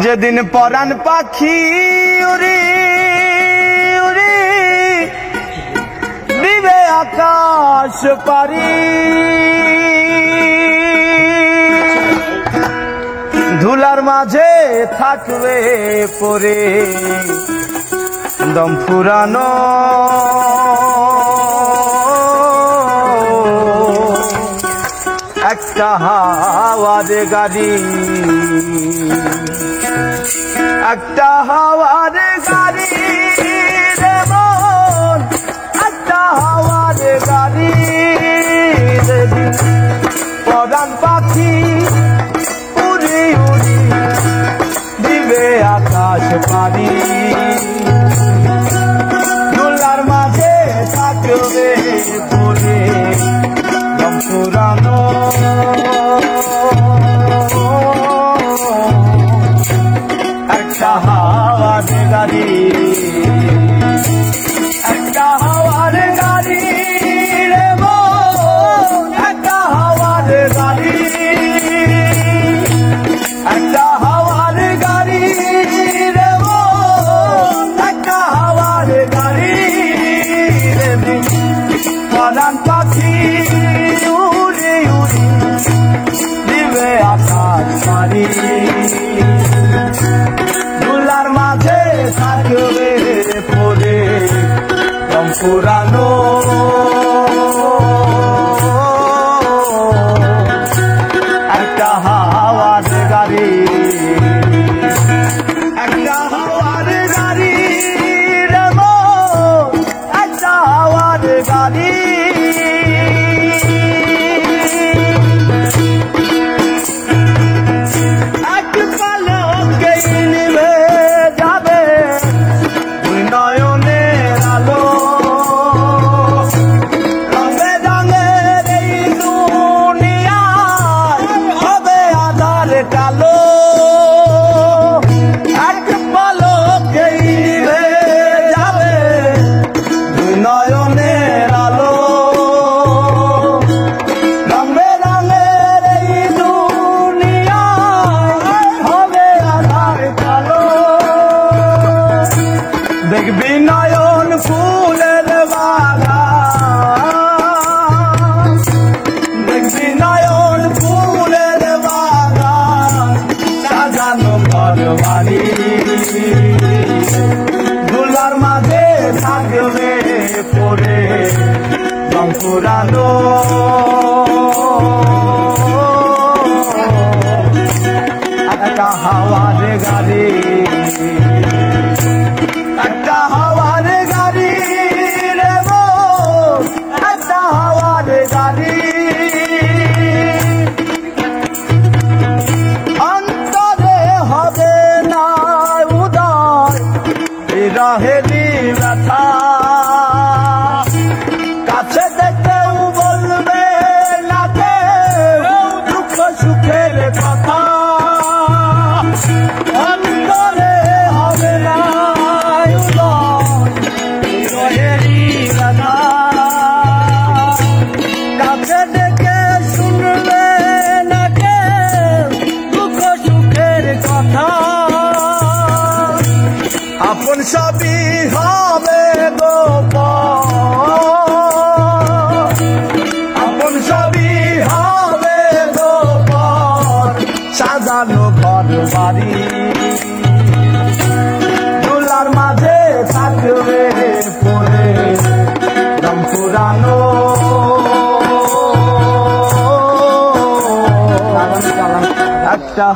যেদিন পরাণ পাখি উড়ি উড়ি দিবে আকাশ পারি, ধুলার মাঝে থাকবে পরে দম ফুরানো একটা হাওয়ার গাড়ি, একটা হাওয়ার গাড়ি রে মন, একটা হাওয়ার গাড়ি রে পরাণ পাখি উড়ি উড়ি দিবে আকাশ পারি, ধুলার মাঝে থাকবে পরে দম ফুরানো একটা হাওয়ার গাড়ি, একটা হাওয়ার গাড়ি রে মন, একটা হাওয়ার গাড়ি, একটা হাওয়ার গাড়ি রে মন, একটা হাওয়ার গাড়ি রে পরাণ পাখি উড়ি উড়ি দিবে আকাশ পারি, ধুলার মাঝে থাকবে পরে দম ফুরানো একটা হাওয়ার গাড়ি, একটা হাওয়ার গাড়ি রে মন, একটা হাওয়ার গাড়ি, কালো এক পলকে নিভে যাবে দুই নয়নের আলো, রঙে রঙের এই দুনিয়ায় হবে আধার কালো, দেখবি নয়ন ফুলের বাগান, দেখবি নয়ন ফুলের বাগান সাজানো ঘর বাড়ি, ধুলার মাঝে থাকবে পরে দম ফুরানো একটা হাওয়ার গাড়ি, একটা হাওয়ার গাড়ি রে মন, একটা হাওয়ার গাড়ি, রাহেলি ব্যথা কাছে দেখতেও বলবে না কেউ দুঃখ সুখের কথা, অন্তরে হবে না রাহেলি ব্যথা কাছে দেখে শুনবে না কেউ দুঃখ সুখের কথা, আপন সবই হবে গোপন, আপন সবই হবে গোপন সাজানো ঘর বাড়ি, ধুলার মাঝে থাকবে পরে দম ফুরানো একটা